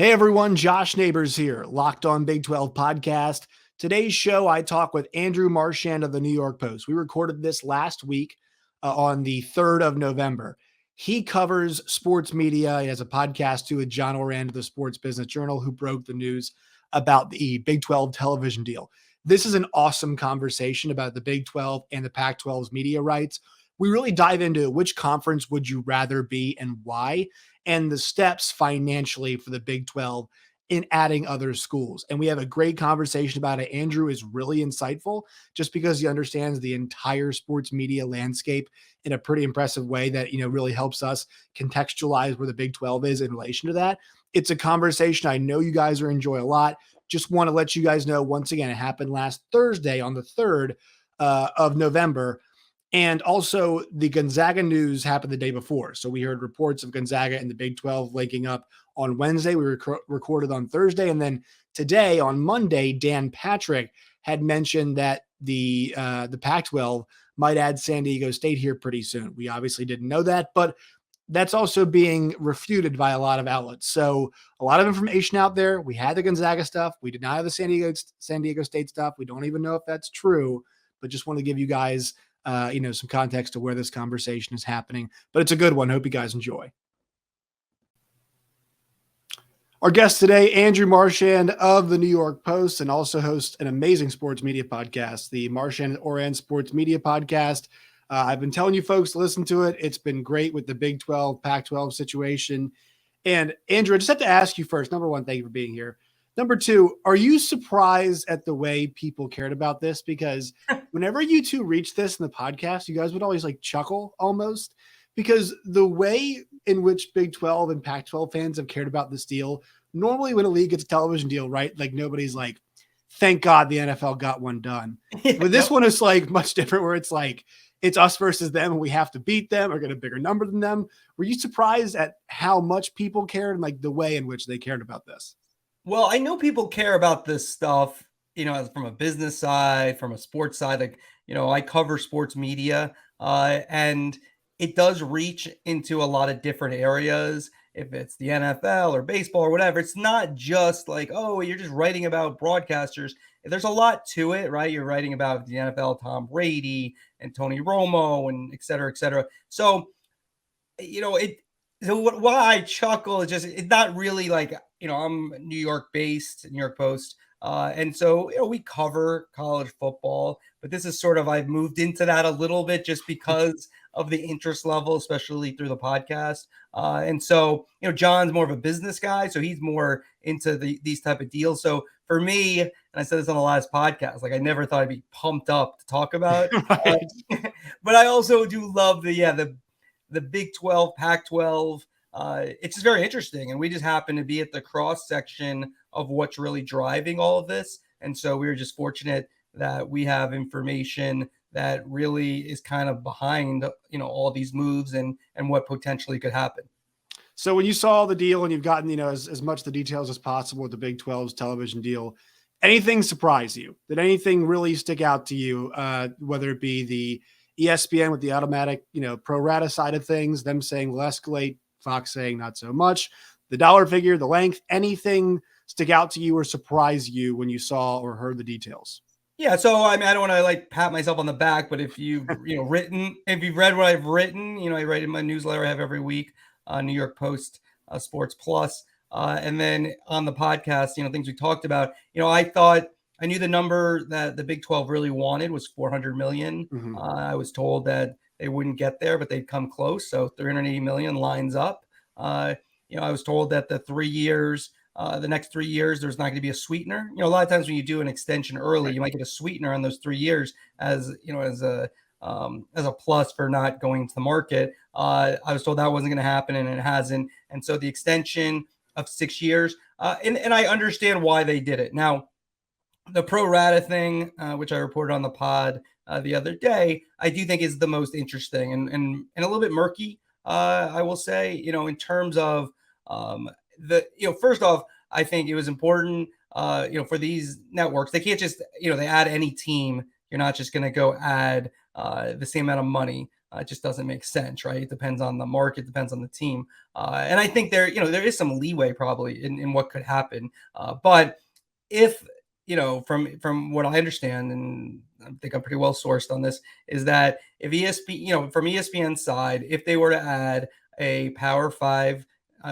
Hey everyone, Josh Neighbors here, Locked On Big 12 podcast. Today's show, I talk with Andrew Marchand of the New York Post. We recorded this last week on the 3rd of November. He covers sports media. He has a podcast too with John Oran of the Sports Business Journal, who broke the news about the Big 12 television deal. This is an awesome conversation about the Big 12 and the Pac-12's media rights. We really dive into which conference would you rather be and why, and the steps financially for the Big 12 in adding other schools. And we have a great conversation about it. Andrew is really insightful just because he understands the entire sports media landscape in a pretty impressive way that, really helps us contextualize where the Big 12 is in relation to that. It's a conversation I know you guys are enjoy a lot. Just want to let you guys know once again, it happened last Thursday on the 3rd of November. And also the Gonzaga news happened the day before. So we heard reports of Gonzaga and the Big 12 linking up on Wednesday. We recorded on Thursday. And then today on Monday, Dan Patrick had mentioned that the Pac-12 might add San Diego State here pretty soon. We obviously didn't know that, but that's also being refuted by a lot of outlets. So a lot of information out there. We had the Gonzaga stuff. We did not have the San Diego State stuff. We don't even know if that's true, but just want to give you guys some context to where this conversation is happening, but it's a good one. Hope you guys enjoy. Our guest today, Andrew Marchand of the New York Post, and also hosts an amazing sports media podcast, the Marchand Oran Sports Media Podcast. I've been telling you folks to listen to it. It's been great with the Big 12, Pac-12 situation. And Andrew, I just have to ask you first, number one, thank you for being here. Number two, are you surprised at the way people cared about this? Because whenever you two reached this in the podcast, you guys would always chuckle almost, because the way in which Big 12 and Pac-12 fans have cared about this deal, normally when a league gets a television deal, right? Nobody's thank God the NFL got one done. But this one is much different, where it's it's us versus them and we have to beat them or get a bigger number than them. Were you surprised at how much people cared and the way in which they cared about this? Well, I know people care about this stuff, from a business side, from a sports side. I cover sports media, and it does reach into a lot of different areas. If it's the NFL or baseball or whatever, it's not just oh, you're just writing about broadcasters. There's a lot to it, right? You're writing about the NFL, Tom Brady and Tony Romo and et cetera, et cetera. So, so why I chuckle is just, it's not really I'm New York based, New York Post. And so, we cover college football, but this is I've moved into that a little bit just because of the interest level, especially through the podcast. And so, John's more of a business guy, so he's more into these type of deals. So for me, and I said this on the last podcast, I never thought I'd be pumped up to talk about it. Right. But I also do love the Big 12, Pac-12. It's just very interesting. And we just happen to be at the cross section of what's really driving all of this. And so we were just fortunate that we have information that really is kind of behind, all these moves and what potentially could happen. So when you saw the deal and you've gotten, as much the details as possible with the Big 12's television deal, anything surprise you? Did anything really stick out to you, whether it be the ESPN with the automatic, pro rata side of things, them saying will escalate, Fox saying not so much, the dollar figure, the length, anything stick out to you or surprise you when you saw or heard the details? Yeah. So, I don't want to pat myself on the back, but if you've, if you've read what I've written, I write in my newsletter I have every week, New York Post, Sports Plus. And then on the podcast, things we talked about, I knew the number that the Big 12 really wanted was 400 million. Mm-hmm. I was told that they wouldn't get there, but they'd come close. So 380 million lines up. I was told that the 3 years, the next 3 years, there's not going to be a sweetener. A lot of times when you do an extension early, right, you might get a sweetener on those 3 years as a plus for not going to the market. I was told that wasn't going to happen, and it hasn't. And so the extension of 6 years, and I understand why they did it. Now, the pro rata thing, which I reported on the pod the other day, I do think is the most interesting and a little bit murky. I will say, in terms of first off, I think it was important, for these networks. They can't just, they add any team. You're not just going to go add the same amount of money. It just doesn't make sense, right? It depends on the market, depends on the team. And I think there is some leeway probably in what could happen. But if, from what I understand, and I think I'm pretty well sourced on this, is that if ESPN, from ESPN's side, if they were to add a Power Five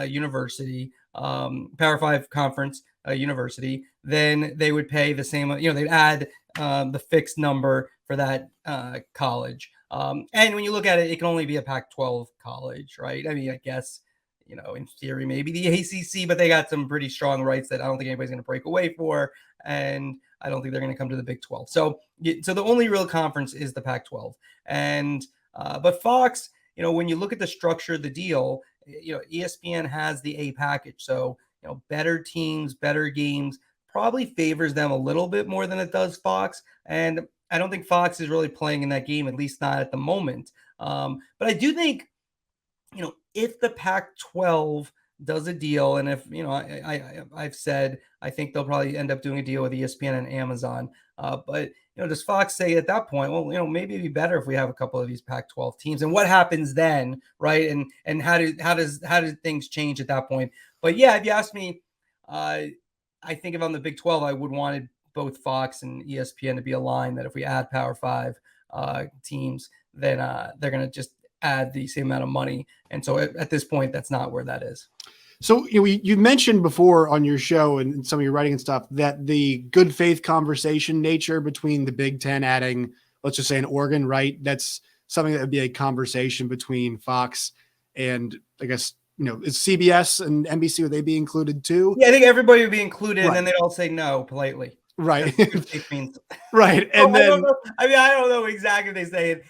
university, Power Five conference university, then they would pay the same. They'd add the fixed number for that college. And when you look at it, it can only be a Pac-12 college, right? I mean, I guess, in theory, maybe the ACC, but they got some pretty strong rights that I don't think anybody's going to break away for. And I don't think they're going to come to the Big 12. So the only real conference is the Pac-12. And, but Fox, when you look at the structure of the deal, ESPN has the A package. So, better teams, better games probably favors them a little bit more than it does Fox. And I don't think Fox is really playing in that game, at least not at the moment. But I do think, if the Pac-12 does a deal, and if, I've said, I think they'll probably end up doing a deal with ESPN and Amazon. But, does Fox say at that point, well, maybe it'd be better if we have a couple of these Pac-12 teams, and what happens then, right? And how do things change at that point? But yeah, if you ask me, I think if I'm the Big 12, I would want both Fox and ESPN to be aligned that if we add Power Five teams, then they're going to just add the same amount of money. And so at this point, that's not where that is. So you mentioned before on your show and some of your writing and stuff that the good faith conversation nature between the Big Ten adding, let's just say, an Oregon, right? That's something that would be a conversation between Fox and, I guess, is CBS and NBC, would they be included too? Yeah, I think everybody would be included, right. And then they'd all say no politely. Right. Means. Right. And then I don't know exactly what they say it.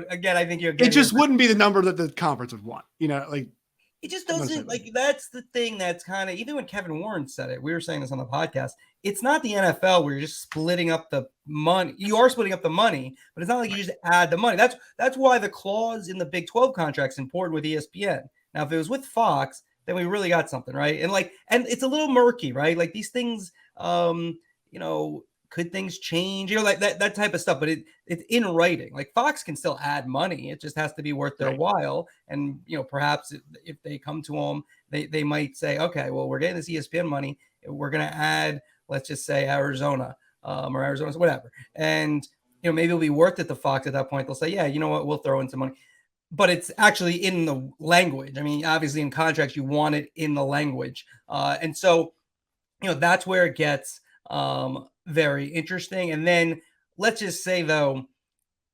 Again, I think it just wouldn't be the number that the conference would want. It just doesn't, that's the thing that's kind of, even when Kevin Warren said it, we were saying this on the podcast, it's not the NFL where you're just splitting up the money. You are splitting up the money, but it's not like you just add the money. That's why the clause in the Big 12 contract is important with ESPN. Now, if it was with Fox, then we really got something, right? And it's a little murky, right? Like these things, could things change? Like that type of stuff, but it's in writing. Like Fox can still add money. It just has to be worth their while. And, perhaps if they come to them, they might say, okay, well, we're getting this ESPN money. We're going to add, let's just say Arizona or Arizona, whatever. And, maybe it'll be worth it to Fox at that point. They'll say, yeah, you know what, we'll throw in some money. But it's actually in the language. I mean, obviously in contracts, you want it in the language. And so, that's where it gets very interesting. And then let's just say, though,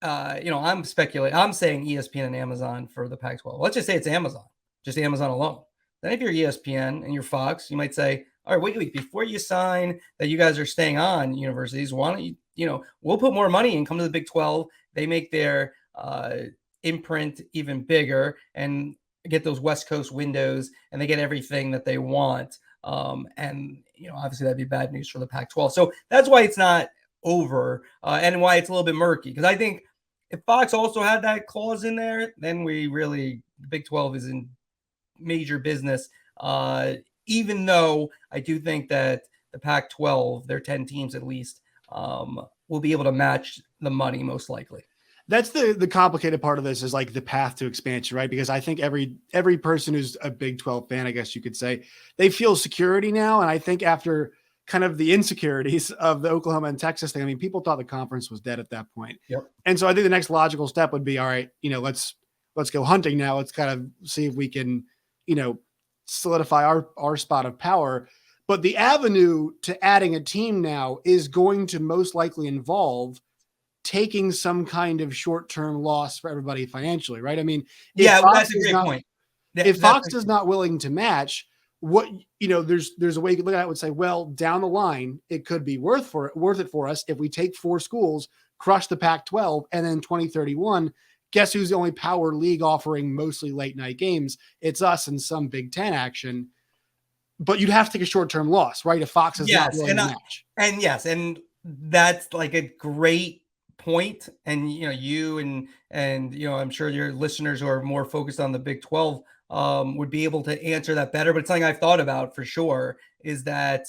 I'm speculating. I'm saying ESPN and Amazon for the Pac-12. Let's just say it's Amazon, just Amazon alone. Then if you're ESPN and you're Fox, you might say, all right, wait, before you sign that you guys are staying on universities, why don't you, we'll put more money and come to the Big 12. They make their imprint even bigger and get those West Coast windows, and they get everything that they want. And, obviously that'd be bad news for the Pac-12. So that's why it's not over and why it's a little bit murky. Because I think if Fox also had that clause in there, then the Big 12 is in major business. Even though I do think that the Pac-12, their 10 teams at least, will be able to match the money most likely. That's the complicated part of this, is like the path to expansion, right? Because I think every person who's a Big 12 fan, I guess you could say, they feel security now. And I think after kind of the insecurities of the Oklahoma and Texas thing, I mean, people thought the conference was dead at that point. Yep. And so I think the next logical step would be, all right, let's go hunting now. Let's kind of see if we can, solidify our spot of power. But the avenue to adding a team now is going to most likely involve taking some kind of short-term loss for everybody financially, right? I mean, that's a great point. If Fox is not willing to match, what there's a way you could look at it and say, well, down the line, it could be worth it for us if we take 4 schools, crush the Pac-12, and then 2031, guess who's the only power league offering mostly late night games? It's us and some Big Ten action. But you'd have to take a short-term loss, right? If Fox is not willing to match. And that's like a great point. And you and I'm sure your listeners who are more focused on the Big 12 would be able to answer that better. But it's something I've thought about for sure, is that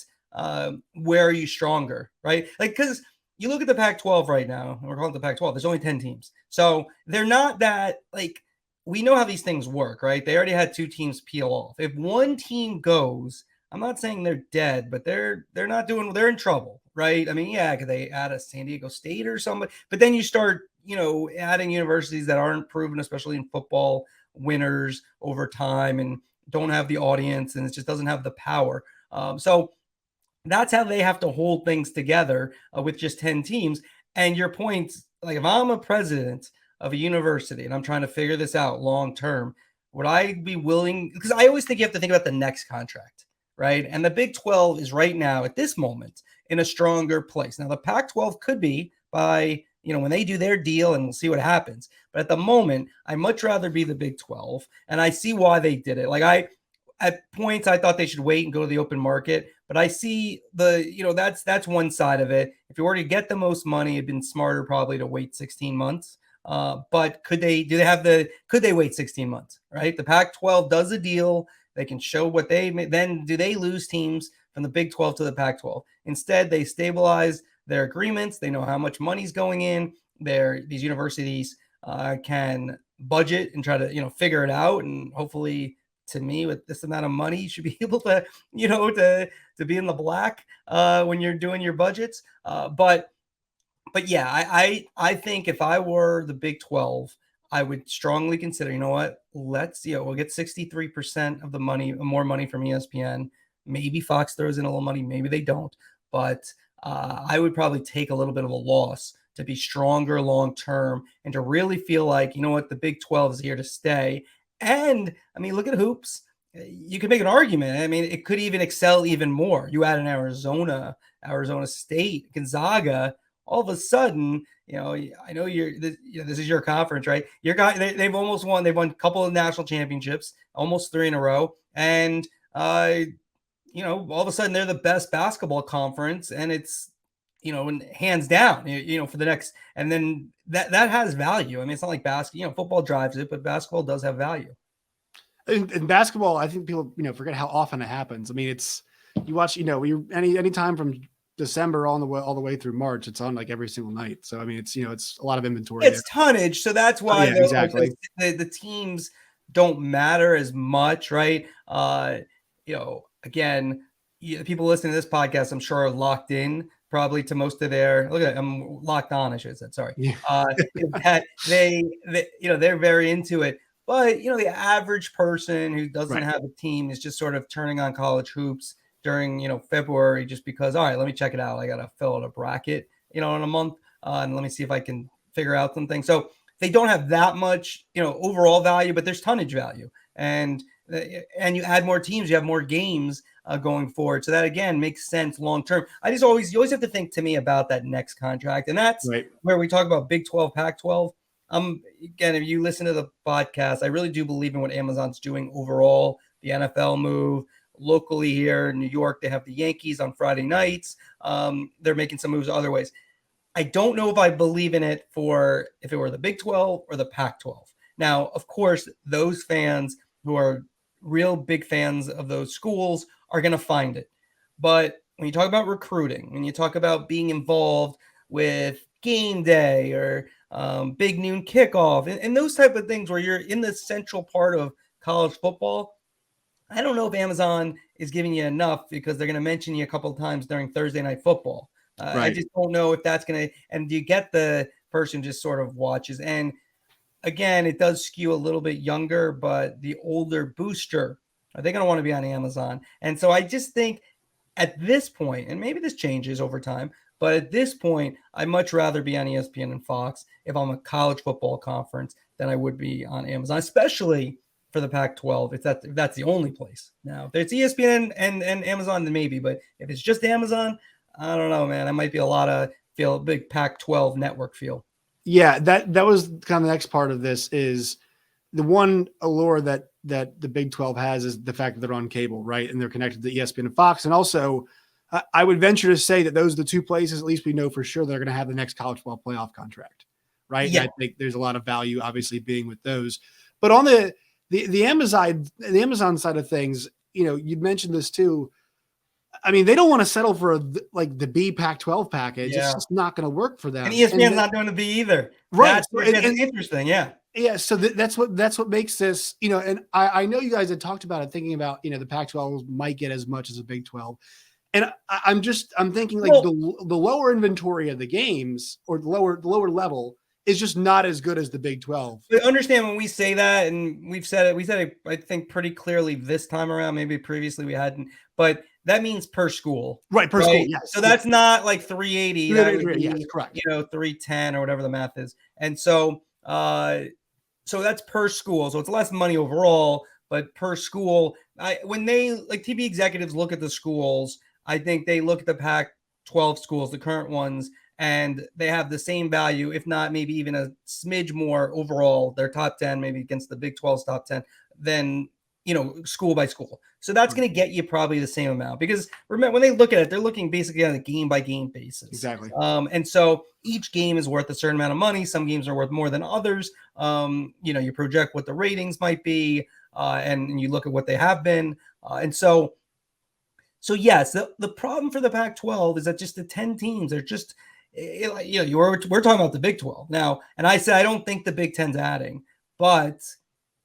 where are you stronger, right? Like, because you look at the Pac-12 right now, and we're calling it the Pac-12. There's only 10 teams, so they're not that like. We know how these things work, right? They already had 2 teams peel off. If one team goes, I'm not saying they're dead, but they're not doing. They're in trouble, right? I mean, yeah, could they add a San Diego State or somebody? But then you start, adding universities that aren't proven, especially in football, winners over time and don't have the audience, and it just doesn't have the power. So that's how they have to hold things together with just 10 teams. And your point, like if I'm a president of a university and I'm trying to figure this out long term, would I be willing? Because I always think you have to think about the next contract, right? And the Big 12 is right now at this moment in a stronger place. Now, the Pac 12 could be by, when they do their deal, and we'll see what happens. But at the moment, I'd much rather be the Big 12. And I see why they did it. At points, I thought they should wait and go to the open market, but I see that's one side of it. If you were to get the most money, it'd been smarter probably to wait 16 months. But could they wait 16 months, right? The Pac-12 does a deal. They can show what then do they lose teams from the Big 12 to the Pac-12? Instead, they stabilize their agreements. They know how much money's going in. These universities can budget and try to, figure it out, and hopefully, to me, with this amount of money, you should be able to, to be in the black when you're doing your budgets. But yeah, I think if I were the Big 12, I would strongly consider, we'll get 63% of the money, more money from ESPN. Maybe Fox throws in a little money, maybe they don't. But I would probably take a little bit of a loss to be stronger long term and to really feel like, the Big 12 is here to stay. And I mean, look at hoops. You could make an argument. I mean, it could even excel even more. You add an Arizona State, Gonzaga. All of a sudden, I know this is your conference, right? Your guy, they've almost won. They've won a couple of national championships, almost 3 in a row, and all of a sudden they're the best basketball conference, and it's hands down, for the next, and then that has value. I mean, it's not like basketball, football drives it, but basketball does have value. In basketball, I think people, forget how often it happens. I mean, it's, you watch, any time from December all the way through March, it's on like every single night. So, I mean, it's, it's a lot of inventory. It's tonnage. So that's why exactly. the teams don't matter as much, right? Again, people listening to this podcast, I'm sure, are locked in probably to most of I'm locked on, I should have said, sorry. Yeah. That they're very into it. But, the average person who doesn't have a team is just sort of turning on college hoops during, February, just because, all right, let me check it out. I got to fill out a bracket, in a month, and let me see if I can figure out something. So they don't have that much, overall value, but there's tonnage value. And you add more teams, you have more games going forward. So that, again, makes sense long term. You always have to think, to me, about that next contract. And that's where we talk about Big 12, Pac-12. Again, if you listen to the podcast, I really do believe in what Amazon's doing overall. The NFL move locally here in New York, they have the Yankees on Friday nights. They're making some moves other ways. I don't know if I believe in it if it were the Big 12 or the Pac-12. Now, of course, those fans who are real big fans of those schools are going to find it. But when you talk about recruiting, when you talk about being involved with game day or big noon kickoff and those type of things where you're in the central part of college football, I don't know if Amazon is giving you enough, because they're going to mention you a couple of times during Thursday Night Football. I just don't know if that's going to, and you get the person just sort of watches. And again, it does skew a little bit younger, but the older booster, are they going to want to be on Amazon? And so I just think at this point, and maybe this changes over time, but at this point, I'd much rather be on ESPN and Fox if I'm a college football conference than I would be on Amazon, especially for the Pac-12, if that's the only place. Now, if it's ESPN and Amazon, then maybe. But if it's just Amazon, I don't know, man. That might be a big Pac-12 network feel. Yeah, that was kind of the next part of this. Is the one allure that the Big 12 has is the fact that they're on cable, right? And they're connected to ESPN and Fox. And also, I would venture to say that those are the two places, at least we know for sure, they're going to have the next college football playoff contract, right? Yeah. And I think there's a lot of value, obviously, being with those. But on the Amazon side of things, you'd mentioned this too. I mean, they don't want to settle for like the B Pac-12 package. It's Yeah. just not going to work for And them. ESPN's not doing the B either. Right. That's where it gets interesting. Yeah. Yeah, so that's what makes this, and I know you guys had talked about it, thinking about, the Pac-12 might get as much as a Big 12. And I'm thinking like Well, the lower inventory of the games, or the lower level, is just not as good as the Big 12. but understand when we say that, and we said it, I think, pretty clearly this time around. Maybe previously we hadn't, but that means per school, Right, per school, right? yes. So that's not like 380. That would Yes, be, correct. 310 or whatever the math is. And so that's per school. So it's less money overall, but per school. When they, like, TV executives look at the schools, I think they look at the Pac-12 schools, the current ones, and they have the same value, if not maybe even a smidge more overall, their top 10, maybe against the Big 12's top 10, than, school by school. So that's going to get you probably the same amount, because remember, when they look at it, they're looking basically on a game by game basis. Exactly. And so each game is worth a certain amount of money. Some games are worth more than others. You project what the ratings might be, and you look at what they have been. And so yes, the problem for the Pac-12 is that just the 10 teams are just, we're talking about the Big 12 now. And I said, I don't think the Big 10's adding, but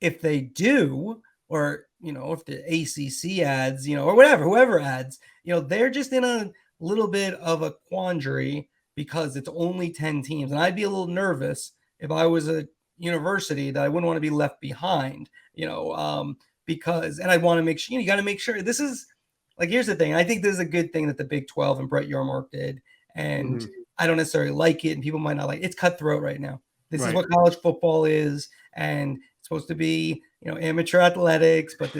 if they do, or, if the ACC adds, or whatever, whoever adds, they're just in a little bit of a quandary, because it's only 10 teams. And I'd be a little nervous if I was a university, that I wouldn't want to be left behind, because, and I want to make sure, you got to make sure this is, like, here's the thing. I think this is a good thing that the Big 12 and Brett Yormark did. And I don't necessarily like it, and people might not like it. It's cutthroat right now. This is what college football is. And it's supposed to be, amateur athletics, but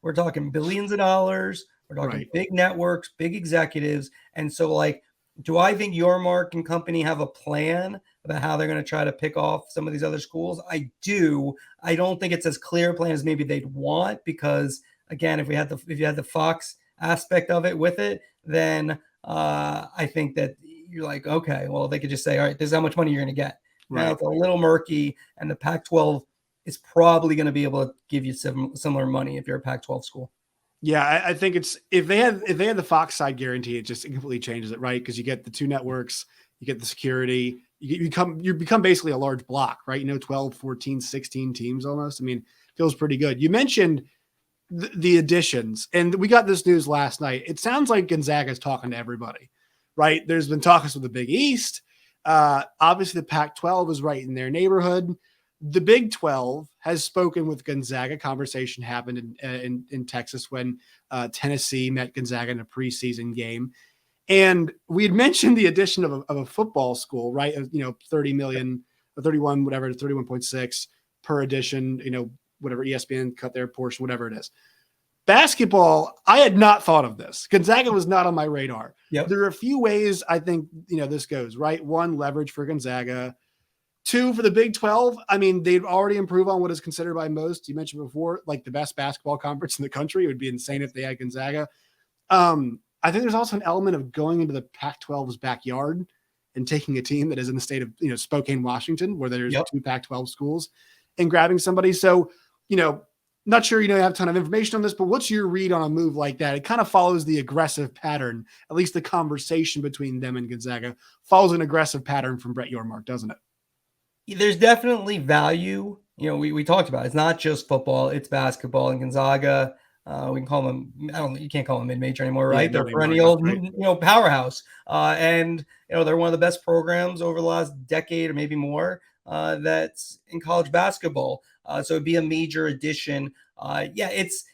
we're talking billions of dollars. We're talking big networks, big executives. And so, like, do I think Yormark and company have a plan about how they're going to try to pick off some of these other schools? I do. I don't think it's as clear a plan as maybe they'd want, because, again, if you had the Fox aspect of it with it, then I think that you're like, okay, well, they could just say, all right, this is how much money you're going to get. Now it's a little murky, and the Pac-12 is probably going to be able to give you similar money if you're a Pac-12 school. Yeah, I think it's, if they had the Fox side guarantee, it just completely changes it, right? Because you get the two networks, you get the security, you become basically a large block, right? 12, 14, 16 teams almost. I mean, feels pretty good. You mentioned the additions, and we got this news last night. It sounds like Gonzaga's talking to everybody, right? There's been talks with the Big East. Obviously, the Pac-12 is right in their neighborhood. The Big 12 has spoken with Gonzaga. Conversation happened in Texas when Tennessee met Gonzaga in a preseason game. And we had mentioned the addition of a football school, right? 30 million, 31, whatever, 31.6 per edition, whatever, ESPN cut their portion, whatever it is. Basketball, I had not thought of this. Gonzaga was not on my radar. Yep. There are a few ways I think, this goes, right? One, leverage for Gonzaga. Two, for the Big 12, I mean, they'd already improve on what is considered by most, you mentioned before, like the best basketball conference in the country. It would be insane if they had Gonzaga. I think there's also an element of going into the Pac-12's backyard and taking a team that is in the state of, Spokane, Washington, where there's two Pac-12 schools, and grabbing somebody. So, not sure, you have a ton of information on this, but what's your read on a move like that? It kind of follows the aggressive pattern, at least the conversation between them and Gonzaga follows an aggressive pattern from Brett Yormark, doesn't it? There's definitely value. We talked about it. It's not just football, it's basketball. And Gonzaga, we can call them, you can't call them mid-major anymore, right? They're perennial, powerhouse. And, they're one of the best programs over the last decade or maybe more that's in college basketball. So it'd be a major addition. It's,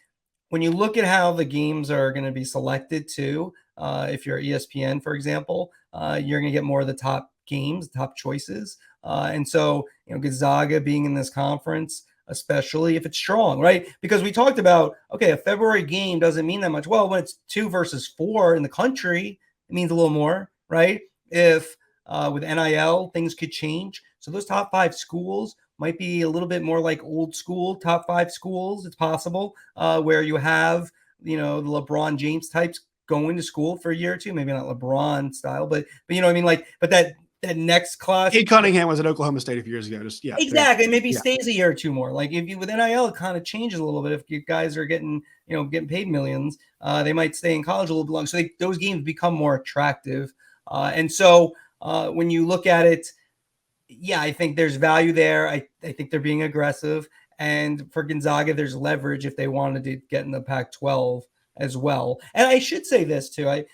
when you look at how the games are going to be selected too, if you're ESPN, for example, you're going to get more of the top games, top choices. And so, Gonzaga being in this conference, especially if it's strong, right? Because we talked about, okay, a February game doesn't mean that much. Well, when it's 2 versus 4 in the country, it means a little more, right? If with NIL, things could change. So those top 5 schools might be a little bit more like old school top 5 schools. It's possible where you have, the LeBron James types going to school for a year or two, maybe not LeBron style, but you know what I mean? Like, but that that next class. Cade Cunningham was at Oklahoma State a few years ago. Just Exactly. Maybe stays a year or two more. Like if you with NIL, it kind of changes a little bit. If you guys are getting paid millions, they might stay in college a little bit longer. So those games become more attractive. And so when you look at it, yeah, I think there's value there. I think they're being aggressive. And for Gonzaga, there's leverage if they wanted to get in the Pac-12 as well. And I should say this too. I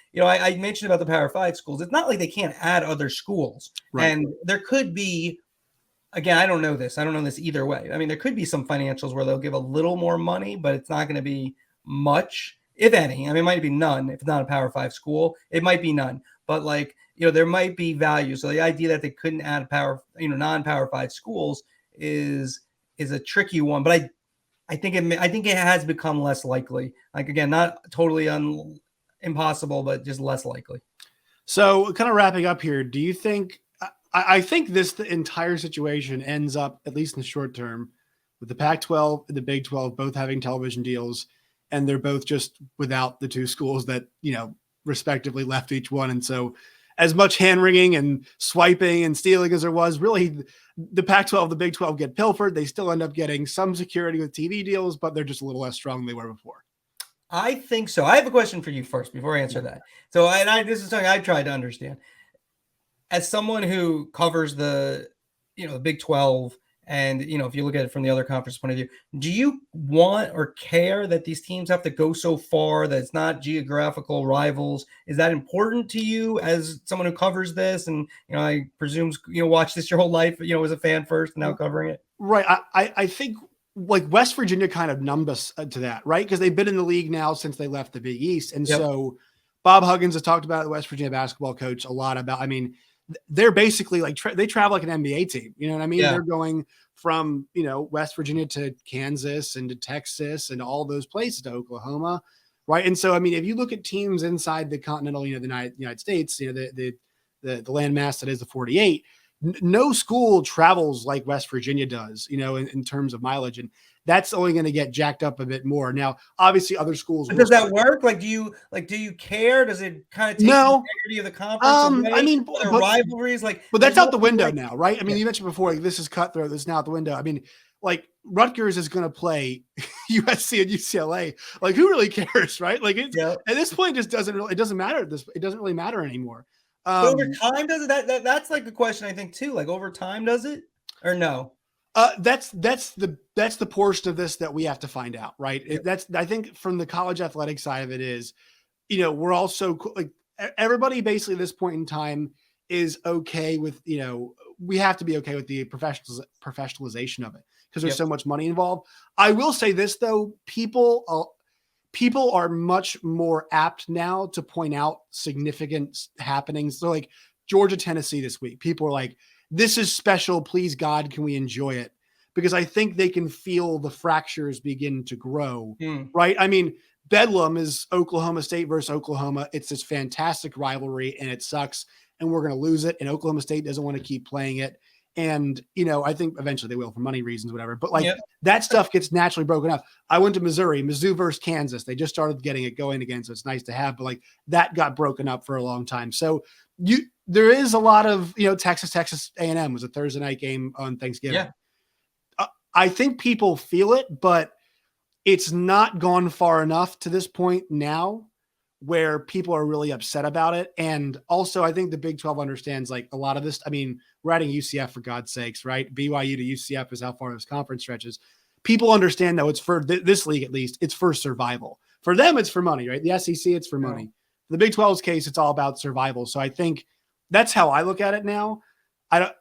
mentioned about the Power 5 schools. It's not like they can't add other schools. Right. And there could be, again, I don't know this either way. I mean, there could be some financials where they'll give a little more money, but it's not going to be much, if any. I mean, it might be none. If it's not a Power 5 school, it might be none. But there might be value. So the idea that they couldn't add non-Power 5 schools is a tricky one. But I think it has become less likely. Like, again, not totally impossible, but just less likely. So kind of wrapping up here, do you think, I think the entire situation ends up, at least in the short term, with the Pac-12 and the Big 12 both having television deals, and they're both just without the two schools that, respectively left each one. And so as much hand wringing and swiping and stealing as there was, really the Pac-12, the Big 12 get pilfered. They still end up getting some security with TV deals, but they're just a little less strong than they were before. I think so. I have a question for you first before I answer that. So, this is something I tried to understand. As someone who covers the Big 12, and if you look at it from the other conference point of view, do you want or care that these teams have to go so far that it's not geographical rivals? Is that important to you as someone who covers this? And I presume watch this your whole life, as a fan first and now covering it. Right. I think like West Virginia kind of numbed us to that, right? Because they've been in the league now since they left the Big East, and so Bob Huggins has talked about the West Virginia basketball coach a lot about. I mean, they're basically like they travel like an NBA team. You know what I mean? Yeah. They're going from West Virginia to Kansas and to Texas and all those places to Oklahoma, right? And so I mean, if you look at teams inside the continental, the United States, the landmass that is the 48, no school travels like West Virginia does, in terms of mileage, and that's only going to get jacked up a bit more. Now, obviously, other schools. Does that work? Do you care? Does it kind of take the integrity of the conference away? I mean, but rivalries, but that's out the window now, right? I mean, you mentioned before, this is cutthroat. This is now out the window. I mean, Rutgers is going to play USC and UCLA. Who really cares, right? At this point, it doesn't matter. It doesn't really matter anymore. Over time, does it? That's the question I think too. Over time, does it or no? That's the portion of this that we have to find out, right? Yep. I think from the college athletic side of it is, we're also everybody basically at this point in time is okay with, we have to be okay with the professionalization of it because there's so much money involved. I will say this though, people are much more apt now to point out significant happenings. So Georgia, Tennessee this week, people are like, this is special. Please, God, can we enjoy it? Because I think they can feel the fractures begin to grow, right? I mean, Bedlam is Oklahoma State versus Oklahoma. It's this fantastic rivalry and it sucks and we're going to lose it. And Oklahoma State doesn't want to keep playing it. And, I think eventually they will for money reasons, whatever. But that stuff gets naturally broken up. I went to Missouri, Mizzou versus Kansas. They just started getting it going again. So it's nice to have, but that got broken up for a long time. So there is a lot of, Texas A&M was a Thursday night game on Thanksgiving. Yeah. I think people feel it, but it's not gone far enough to this point now where people are really upset about it. And also I think the Big 12 understands a lot of this. I mean, we're adding UCF for God's sakes, right? BYU to UCF is how far this conference stretches. People understand though, it's for this league, at least it's for survival. For them, it's for money, right? The SEC, it's for money. The Big 12's case, it's all about survival. So I think that's how I look at it now. I got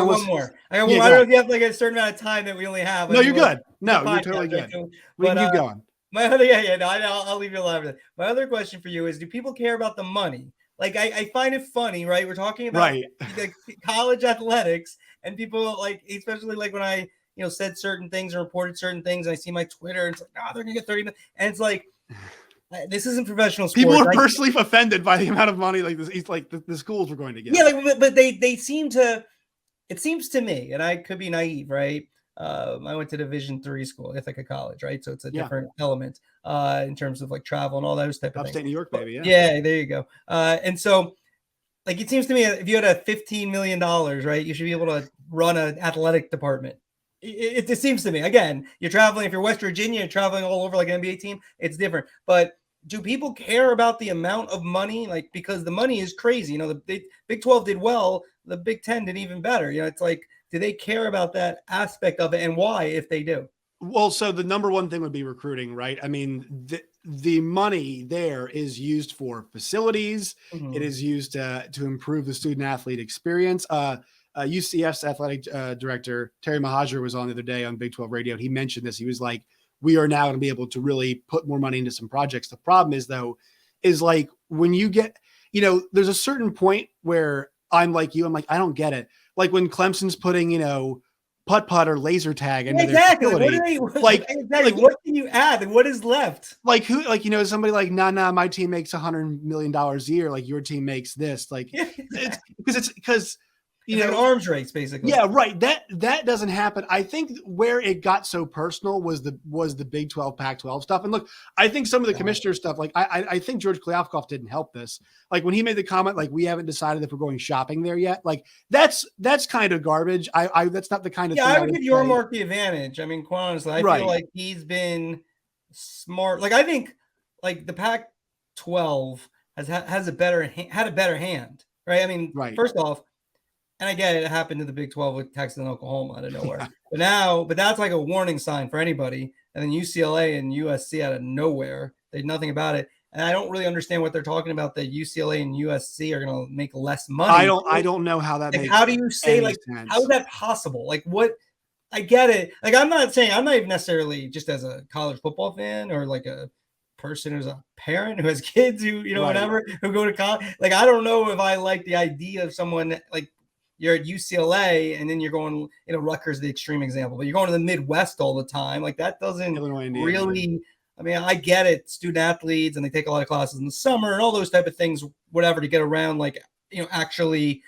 one more. I don't know if you have a certain amount of time that we only have. No, you're good. No, you're totally good. We can keep going. I'll leave you alone. My other question for you is, do people care about the money? I find it funny, right? We're talking about college athletics and people especially when I, said certain things or reported certain things and I see my Twitter and it's they're going to get 30 minutes. And it's this isn't professional sports. People are personally offended by the amount of money the schools were going to get. Yeah, but they seem to. It seems to me, and I could be naive, right? I went to Division III school, Ithaca College, right? So it's a different element in terms of travel and all those type of things. Upstate New York, baby. Yeah, there you go. And so, like it seems to me if you had a $15 million, right, you should be able to run an athletic department. It seems to me, again, you're traveling, if you're West Virginia, you're traveling all over like an NBA team, it's different. But do people care about the amount of money? Like, because the money is crazy. The Big 12 did well, the Big 10 did even better. It's like, do they care about that aspect of it, and why, if they do? Well, so the number one thing would be recruiting, right? I mean, the money there is used for facilities. Mm-hmm. It is used to improve the student athlete experience. UCF's athletic director, Terry Mahajer, was on the other day on Big 12 radio. And he mentioned this. He was like, we are now going to be able to really put more money into some projects. The problem is, though, is like when you get, there's a certain point where I'm like you, I'm like, I don't get it. Like when Clemson's putting, putt-putt or laser tag into their facility. What can you add? What is left? Like who, somebody like, nah, my team makes $100 million a year. Like your team makes this. Like it's because it's an arms race, basically. Yeah, right. That doesn't happen. I think where it got so personal was the Big 12, Pac-12 stuff. And look, I think some of the commissioner stuff, like I think George Kliavkoff didn't help this. Like when he made the comment, like we haven't decided if we're going shopping there yet. Like that's kind of garbage. I that's not the kind of thing I would give Yormark the advantage. I mean, quite honestly, I feel like he's been smart. Like I think like the Pac-12 had a better hand, right? I mean, first off. And I get it happened to the Big 12 with Texas and Oklahoma out of nowhere. But that's like a warning sign for anybody. And then UCLA and USC out of nowhere. They did nothing about it. And I don't really understand what they're talking about, that UCLA and USC are going to make less money. I don't know how that makes how do you say, like, sense. How is that possible? Like, what? I get it. Like, I'm not even necessarily just as a college football fan or like a person who's a parent who has kids who, whatever, who go to college. Like, I don't know if I like the idea of someone like, you're at UCLA and then you're going, Rutgers, the extreme example, but you're going to the Midwest all the time. Like that doesn't really, I mean, I get it. Student athletes, and they take a lot of classes in the summer and all those type of things, whatever, to get around, like, actually,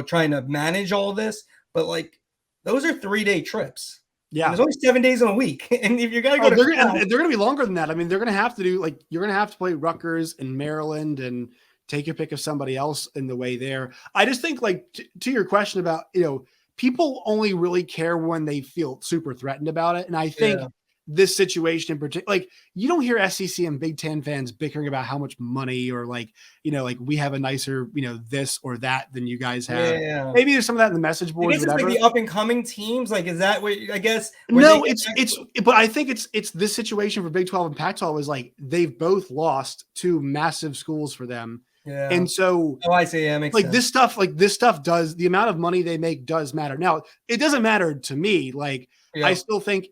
trying to manage all this. But like, those are 3-day trips. Yeah. And there's only 7 days in a week. And if you're going to go they're going to be longer than that. I mean, they're going to have to do, like, you're going to have to play Rutgers and Maryland and take your pick of somebody else in the way there. I just think, like, to your question about, people only really care when they feel super threatened about it. And I think this situation in particular, like, you don't hear SEC and Big Ten fans bickering about how much money or like, like we have a nicer, this or that than you guys have. Yeah. Maybe there's some of that in the message boards. It's like the up and coming teams. Like, is that what, I guess? No, but I think it's this situation for Big 12 and Pac-12 is like, they've both lost two massive schools for them. Yeah. And so, I see. Yeah, makes sense. This stuff does, the amount of money they make does matter. Now, it doesn't matter to me. Like, I still think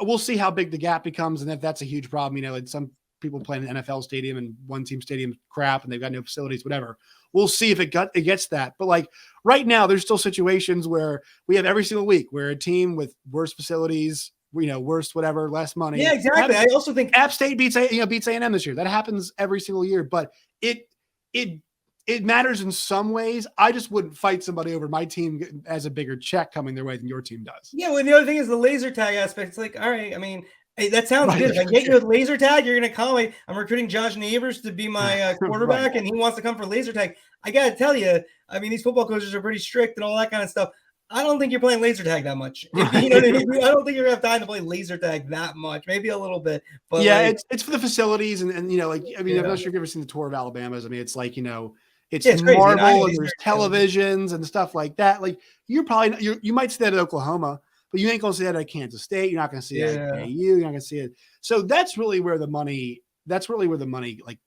we'll see how big the gap becomes. And if that's a huge problem, like some people playing an NFL stadium and one team stadium crap and they've got no facilities, whatever. We'll see if it gets that. But like right now, there's still situations where we have every single week where a team with worse facilities, worse, whatever, less money. Yeah, exactly. I also think App State beats A&M this year. That happens every single year, but it matters in some ways. I just wouldn't fight somebody over my team as a bigger check coming their way than your team does. Yeah, well, the other thing is the laser tag aspect. It's like, all right, I mean, hey, that sounds good. If I get you a laser tag, you're going to call me. I'm recruiting Josh Neighbors to be my quarterback, and he wants to come for laser tag. I got to tell you, I mean, these football coaches are pretty strict and all that kind of stuff. I don't think you're playing laser tag that much. You know what I mean? I don't think you're going to have time to play laser tag that much. Maybe a little bit. But yeah, it's for the facilities. And I'm not sure if you've ever seen the tour of Alabama's. I mean, it's like, it's marble and there's televisions and stuff like that. Like you're probably, you might see that at Oklahoma, but you ain't going to see that at Kansas State. You're not going to see that at KU. You're not going to see it. So that's really where the money like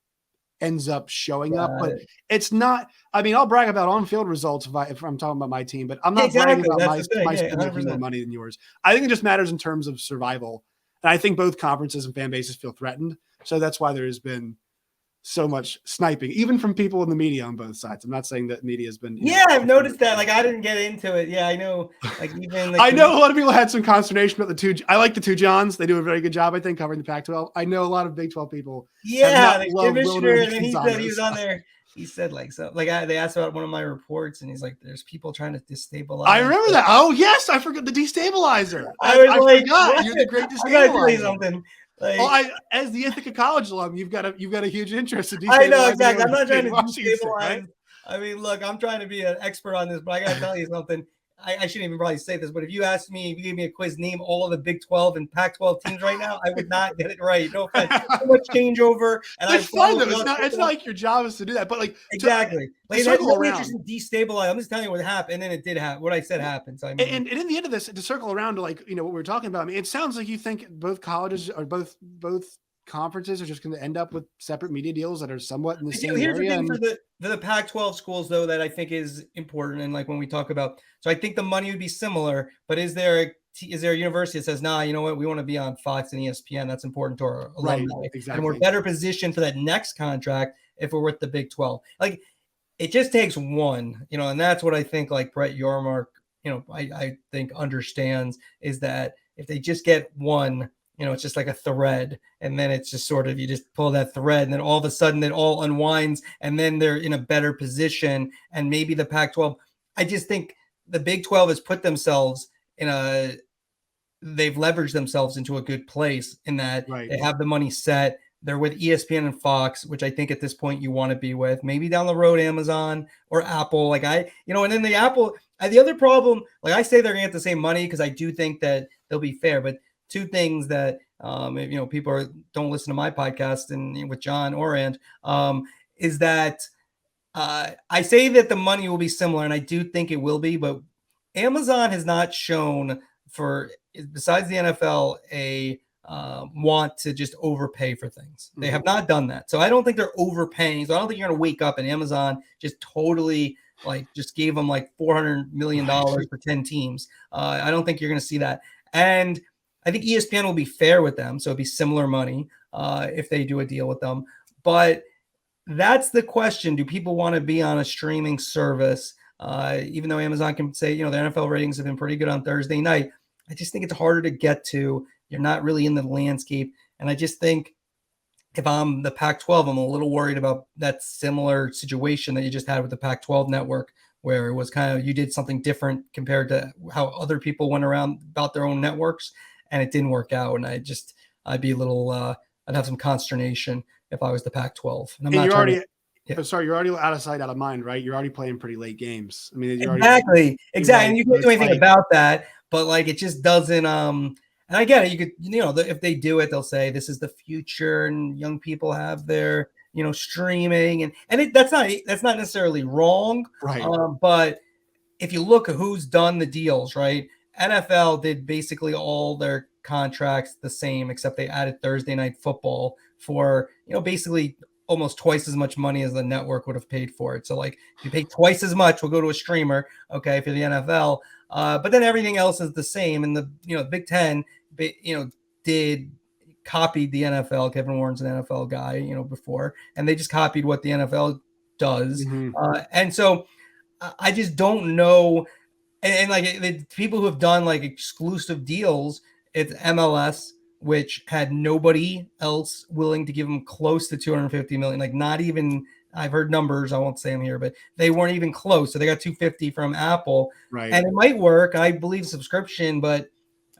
ends up showing up, but it's not. I mean, I'll brag about on-field results if I'm talking about my team, but I'm not bragging about my spending more money than yours. I think it just matters in terms of survival, and I think both conferences and fan bases feel threatened. So that's why there has been so much sniping, even from people in the media on both sides. I'm not saying that media has been. I've noticed that. Like, I didn't get into it. Yeah, I know. Like, even I know a lot of people had some consternation about the two. I like the two Johns. They do a very good job, I think, covering the Pac-12. I know a lot of Big 12 people. Yeah, the commissioner, and then he said he was on there. He said they asked about one of my reports, and he's like, "There's people trying to destabilize." I remember that. Oh yes, I forgot the destabilizer. I forgot. You're the great destabilizer. I gotta tell you something. Like, as the Ithaca College alum, you've got a huge interest in destabilizing. I know exactly. I'm not trying to destabilize. I mean, look, I'm trying to be an expert on this, but I got to tell you something. I shouldn't even probably say this, but if you asked me, if you gave me a quiz, name all of the Big 12 and Pac-12 teams right now, I would not get it right. No offense. So much changeover, and I It's fun though. follow It's not like your job is to do that, but like exactly. to Like, it had circle no interest around. in destabilize. I'm just telling you what happened, and then it did happen. What I said happened. So I mean, And in the end of this, to circle around to like what we were talking about, I mean, it sounds like you think both colleges or both conferences are just going to end up with separate media deals that are somewhat in the same here's the area. thing And for the Pac-12 schools though that I think is important, and like when we talk about, so I think the money would be similar, but is there a university that says, nah, you know what, we want to be on Fox and ESPN? That's important to our alumni, right, and we're exactly. better positioned for that next contract if we're with the Big 12. Like it just takes one, and that's what I think. Like Brett Yormark, I think understands is that if they just get one. It's just like a thread, and then it's just sort of you just pull that thread, and then all of a sudden it all unwinds, and then they're in a better position. And maybe the Pac-12. I just think the Big 12 has put themselves they've leveraged themselves into a good place in that Right. they have the money set. They're with ESPN and Fox, which I think at this point you want to be with. Maybe down the road, Amazon or Apple. Like and then the Apple. The other problem, like I say, they're gonna get the same money because I do think that they'll be fair, but two things that people don't listen to my podcast and with John Orand is that I say that the money will be similar, and I do think it will be, but Amazon has not shown besides the NFL a want to just overpay for things. They have not done that, so I don't think they're overpaying. So I don't think you're going to wake up and Amazon just totally just gave them like $400 million for 10 teams. I don't think you're going to see that, and I think ESPN will be fair with them, so it'd be similar money if they do a deal with them. But that's the question. Do people want to be on a streaming service? Even though Amazon can say, the NFL ratings have been pretty good on Thursday night, I just think it's harder to get to. You're not really in the landscape. And I just think if I'm the Pac-12, I'm a little worried about that similar situation that you just had with the Pac-12 network, where it was kind of, you did something different compared to how other people went around about their own networks, and it didn't work out. And I'd be a little, I'd have some consternation if I was the Pac-12. And I'm not trying to. Yeah. Sorry, you're already out of sight, out of mind, right? You're already playing pretty late games. I mean, Exactly. Right. And you can't do anything about that, but like it just doesn't. And I get it. You could, if they do it, they'll say this is the future, and young people have their, streaming, and that's not necessarily wrong, right? But if you look at who's done the deals, right? NFL did basically all their contracts the same, except they added Thursday night football for, basically almost twice as much money as the network would have paid for it. So like if you pay twice as much, we'll go to a streamer, okay, for the NFL. But then everything else is the same. And the, Big Ten, copied the NFL. Kevin Warren's an NFL guy, before, and they just copied what the NFL does. And so I just don't know. And like the people who have done like exclusive deals, it's MLS, which had nobody else willing to give them close to 250 million. Like not even, I've heard numbers, I won't say them here, but they weren't even close. So they got 250 from Apple, right? And it might work. I believe subscription, but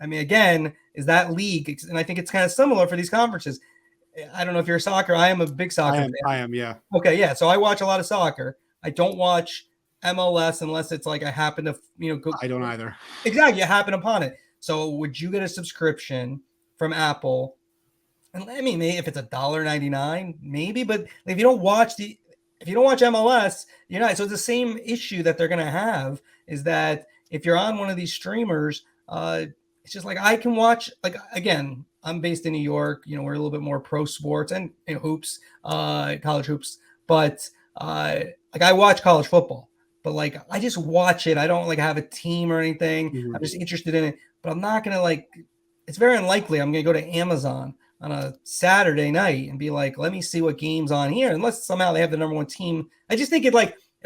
I mean, again, is that league? And I think it's kind of similar for these conferences. I don't know if you're a soccer. I am a big soccer fan. I am. Yeah. Okay. Yeah. So I watch a lot of soccer. I don't watch MLS unless it's like I happen to, go. I don't either. Exactly. You happen upon it. So would you get a subscription from Apple? And I mean, if it's $1.99, maybe, but if you don't watch MLS, you're not. So it's the same issue that they're going to have is that if you're on one of these streamers, it's just like I can watch, like, again, I'm based in New York, we're a little bit more pro sports and hoops, college hoops, but like I watch college football. But like I just watch it. I don't like have a team or anything. I'm just interested in it. But I'm not gonna it's very unlikely I'm gonna go to Amazon on a Saturday night and be like, let me see what game's on here, unless somehow they have the number one team. I just think it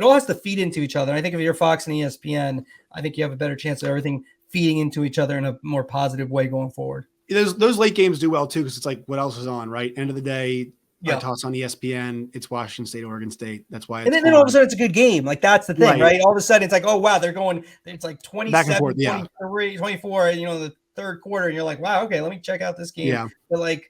all has to feed into each other. And I think if you're Fox and ESPN, I think you have a better chance of everything feeding into each other in a more positive way going forward. Those late games do well too, because it's like what else is on, right? End of the day. I toss on ESPN. It's Washington State, Oregon State. That's why. And then all of a sudden it's a good game. Like that's the thing, right? All of a sudden it's like, oh wow, they're going. It's like 27, 23, 24. The third quarter, and you're like, wow, okay, let me check out this game. Yeah. But like,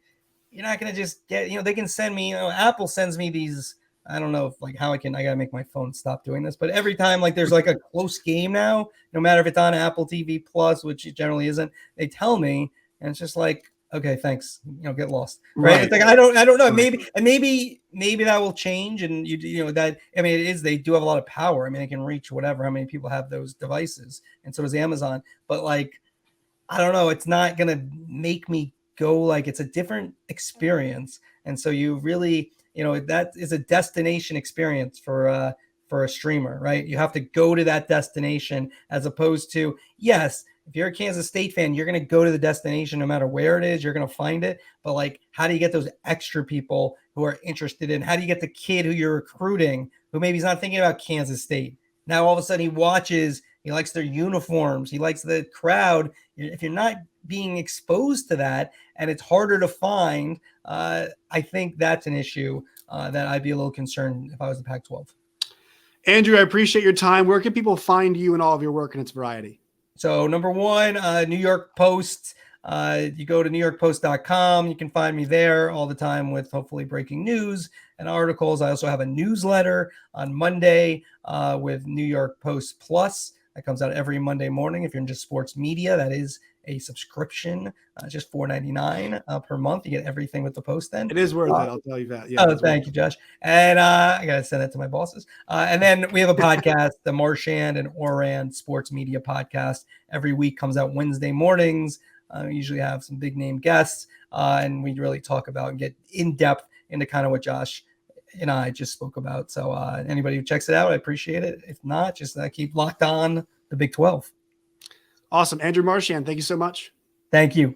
you're not gonna just get. They can send me. Apple sends me these I don't know if like how I gotta make my phone stop doing this, but every time like there's like a close game now, no matter if it's on Apple TV Plus, which it generally isn't, they tell me, and it's just like, okay, thanks, get lost, right? It's like I don't know, maybe that will change, and that, I mean, they do have a lot of power. I mean, they can reach whatever, how many people have those devices, and so does Amazon, but like, I don't know, it's not gonna make me go, like, it's a different experience, and so you really, that is a destination experience for a streamer, right? You have to go to that destination, as opposed to, yes, if you're a Kansas State fan, you're going to go to the destination no matter where it is, you're going to find it. But like, how do you get those extra people who are interested in, how do you get the kid who you're recruiting, who maybe he's not thinking about Kansas State? Now, all of a sudden he likes their uniforms, he likes the crowd. If you're not being exposed to that, and it's harder to find, I think that's an issue that I'd be a little concerned if I was the Pac-12. Andrew, I appreciate your time. Where can people find you and all of your work and its variety? So number one, New York Post. You go to newyorkpost.com. You can find me there all the time with hopefully breaking news and articles. I also have a newsletter on Monday with New York Post Plus. That comes out every Monday morning. If you're into sports media, that is a subscription, just $4.99 per month. You get everything with the Post then. It is worth it, I'll tell you that. Yeah. Thank you, Josh. And I got to send that to my bosses. And then we have a podcast, the Marchand and Oran Sports Media Podcast. Every week comes out Wednesday mornings. We usually have some big name guests, and we really talk about and get in depth into kind of what Josh and I just spoke about. So anybody who checks it out, I appreciate it. If not, just keep locked on the Big 12. Awesome. Andrew Marchand, thank you so much. Thank you.